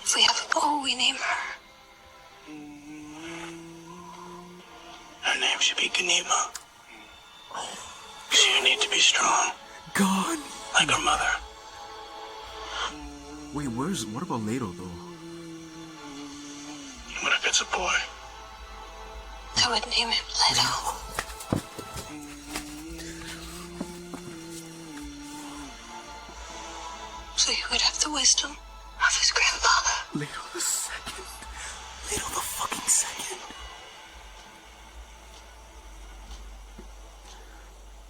If we have a boy, we name her. Her name should be Ganima. Because you need to be strong. God. Like her mother. Wait, what about Leto though? What if it's a boy? I would name him Leto. So he would have the wisdom of his grandfather. Leto the second. Leto the fucking second.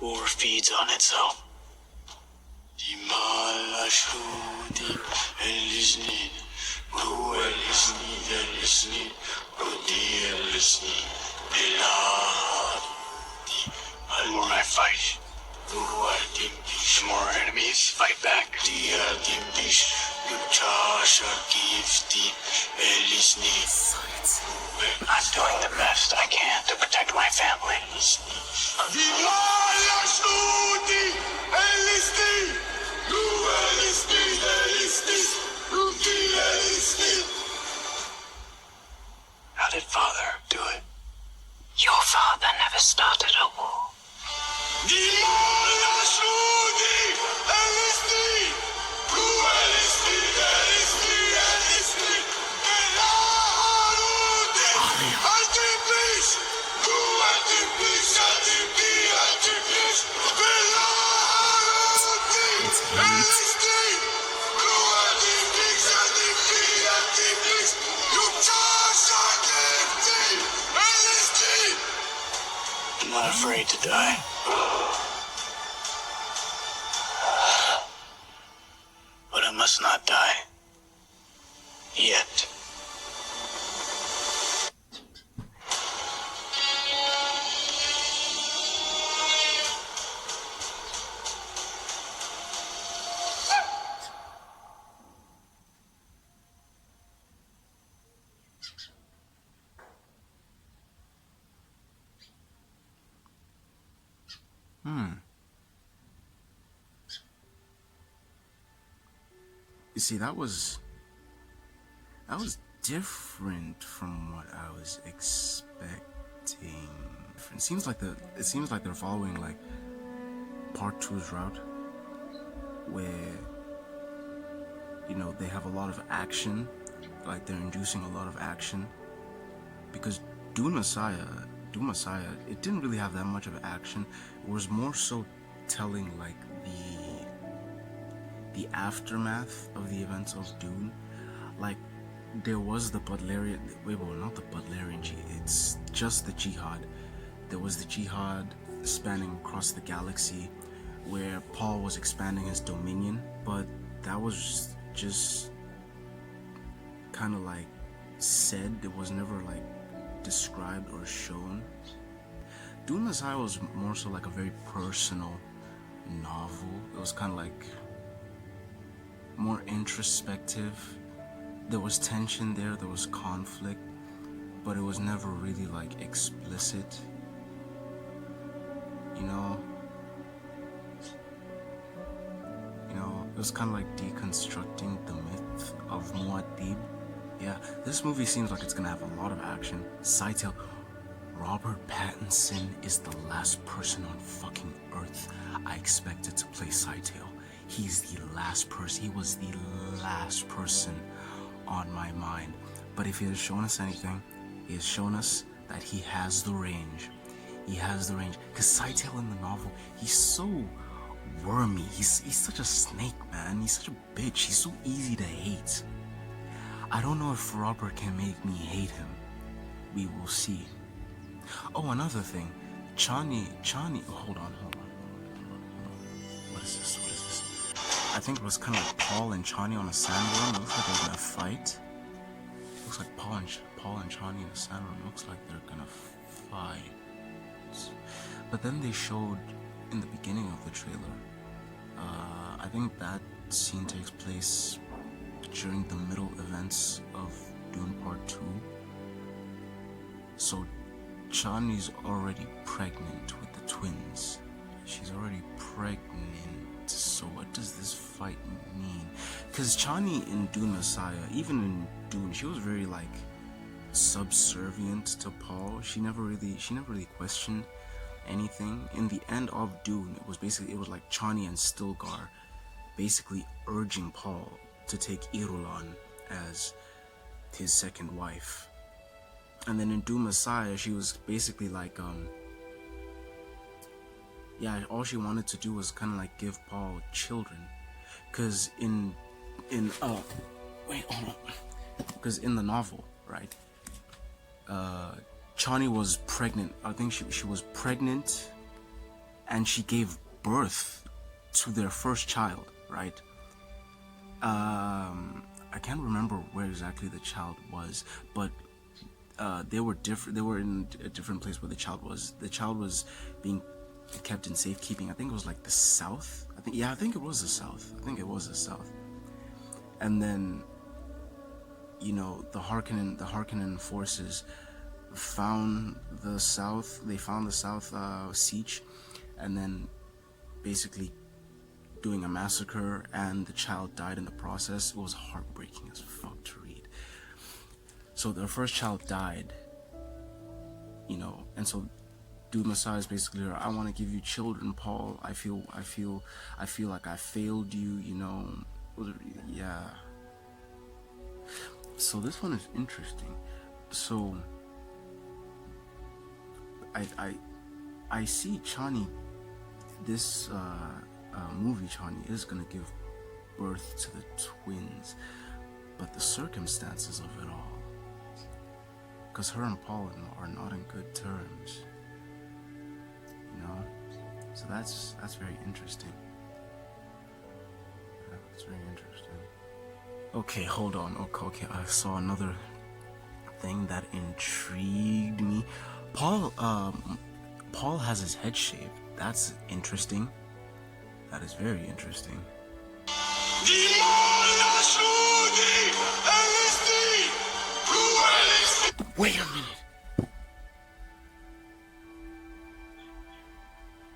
War feeds on itself. The more I fight, the more enemies fight back. I'm doing the best I can to protect my family. How did Father do it? Your father never started a war. I'm not afraid to die. But I must not die. Yet. You see, that was different from what I was expecting. It seems like they're following like part 2's route, where they have a lot of action, like they're inducing a lot of action, because Dune Messiah, it didn't really have that much of action. It was more so telling like the aftermath of the events of Dune. Like, there was the Butlerian, not the Butlerian it's just the Jihad. There was the Jihad spanning across the galaxy, where Paul was expanding his dominion, but that was just kind of like said. It was never like described or shown. Dune Messiah was more so like a very personal novel. It was kind of like more introspective. There was tension there was conflict, but it was never really like explicit. It was kind of like deconstructing the myth of Muad'Dib. Yeah, this movie seems like it's gonna have a lot of action. Sightale, Robert Pattinson is the last person on fucking Earth I expected to play Sightale. He's the last person. He was the last person on my mind. But if he has shown us anything, he has shown us that he has the range. He has the range. Because Sightale in the novel, he's so wormy. He's such a snake, man. He's such a bitch. He's so easy to hate. I don't know if Robert can make me hate him. We will see. Oh, another thing. Chani. Hold on. What is this? I think it was kind of like Paul and Chani on a sandworm. It looks like they're gonna fight. It looks like Paul and Chani in a sandworm. It looks like they're gonna fight. But then they showed in the beginning of the trailer. I think that scene takes place during the middle events of Dune Part 2. So Chani's already pregnant with the twins. She's already pregnant So what does this fight mean? Because Chani in Dune Messiah, even in Dune, she was very like subservient to Paul. She never really questioned anything. In the end of Dune, it was like Chani and Stilgar basically urging Paul to take Irulan as his second wife. And then in Dune Messiah, she was basically like yeah, all she wanted to do was kind of like give Paul children, because because in the novel, right, Chani was pregnant. I think she was pregnant, and she gave birth to their first child, right? I can't remember where exactly the child was, but they were different. They were in a different place where the child was. The child was being kept in safekeeping. I think it was like the south. I think it was the south. And then, you know, the Harkonnen forces found the south. They found the south siege, and then basically doing a massacre, and the child died in the process. It was heartbreaking as fuck to read. So their first child died, you know, and so Dune Messiah is basically her, I want to give you children, Paul. I feel like I failed you, you know. Yeah. So this one is interesting. So I see Chani, this movie Chani is gonna give birth to the twins, but the circumstances of it all, because her and Paul are not in good terms, you know. So that's very interesting. That's very interesting. Okay, hold on. Okay, I saw another thing that intrigued me. Paul has his head shaved. That's interesting. That is very interesting. Wait a minute.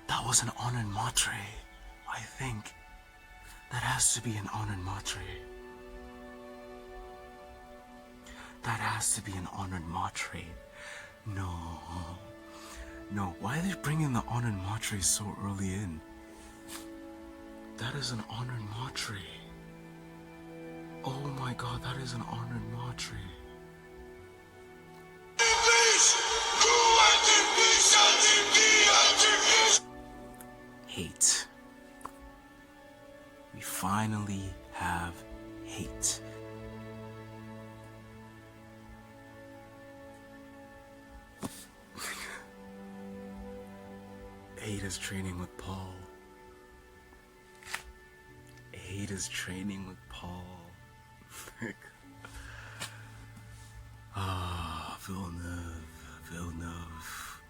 That was an honored matre, I think. That has to be an honored matre. That has to be an honored matre. No, why are they bringing the honored matre so early in? That is an honored matre. Oh my god, that is an honored matre. Hate. We finally have hate. Hate is training with Paul. Hate is training with Paul. Villeneuve,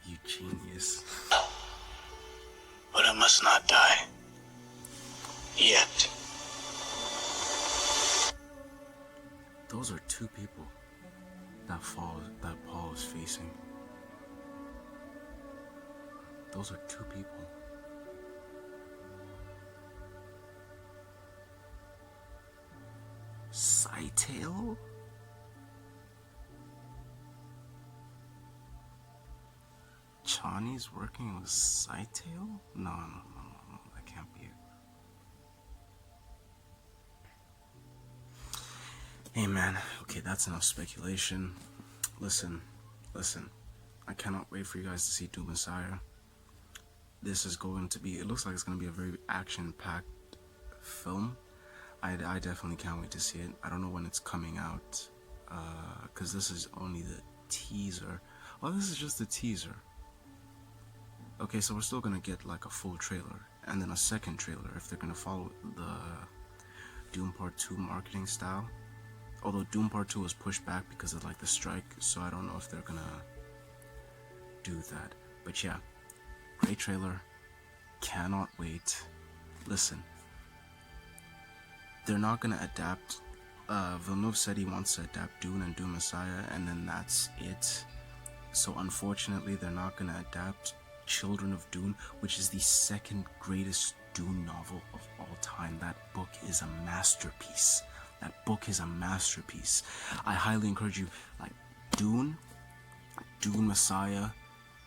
you genius. But I must not die. Yet. Those are two people that Paul is facing. Those are two people. Scytale? Chani's working with Scytale? No, that can't be it. Hey man, okay, that's enough speculation. Listen, I cannot wait for you guys to see Dune Messiah. This is going to be, it looks like it's going to be a very action-packed film. I definitely can't wait to see it. I don't know when it's coming out, because this is only the teaser. Oh, this is just the teaser. Okay, so we're still going to get like a full trailer, and then a second trailer if they're going to follow the Dune Part 2 marketing style. Although Dune Part 2 was pushed back because of like the strike, so I don't know if they're going to do that. But yeah, great trailer. Cannot wait. Listen. They're not gonna adapt. Villeneuve said he wants to adapt Dune and Dune Messiah, and then that's it. So unfortunately, they're not gonna adapt Children of Dune, which is the second greatest Dune novel of all time. That book is a masterpiece. That book is a masterpiece. I highly encourage you, like, Dune, Dune Messiah,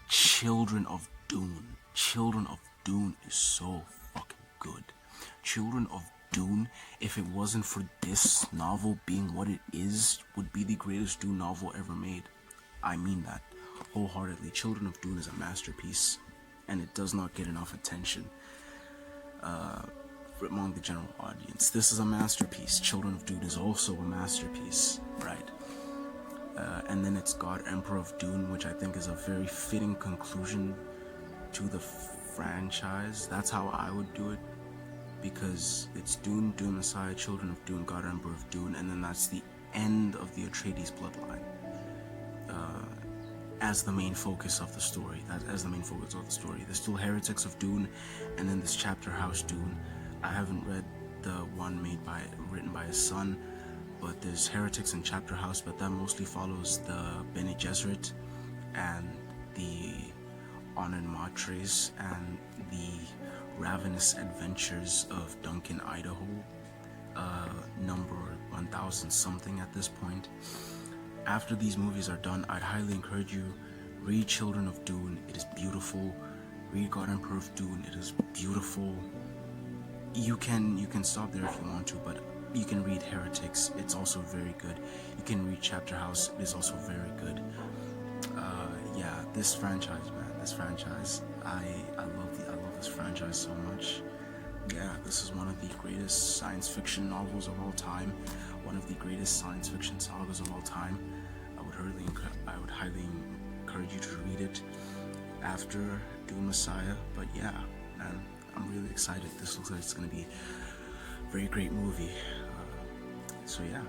Children of Dune. Children of Dune is so fucking good. Children of Dune, if it wasn't for this novel being what it is, would be the greatest Dune novel ever made. I mean that wholeheartedly. Children of Dune is a masterpiece, and it does not get enough attention among the general audience. This is a masterpiece. Children of Dune is also a masterpiece, right? And then it's God Emperor of Dune, which I think is a very fitting conclusion to the franchise. That's how I would do it, because it's Dune, Dune Messiah, Children of Dune, God Emperor of Dune, and then that's the end of the Atreides bloodline as the main focus of the story. There's still Heretics of Dune, and then this chapter House Dune. I haven't read the one written by his son, but there's Heretics and Chapter House, but that mostly follows the Bene Gesserit and the Onan Matres and the ravenous adventures of Duncan Idaho, number 1000 something at this point. After these movies are done, I'd highly encourage you, read Children of Dune. It is beautiful. Read God Emperor of Dune. It is beautiful. You can stop there if you want to, but you can read Heretics. It's also very good. You can read Chapter House. It is also very good. Yeah, this franchise, man. This franchise. I love this franchise so much. Yeah, this is one of the greatest science fiction novels of all time. One of the greatest science fiction sagas of all time. I would highly encourage you to read it after Dune Messiah. But yeah, man, I'm really excited. This looks like it's gonna be a very great movie. So yeah.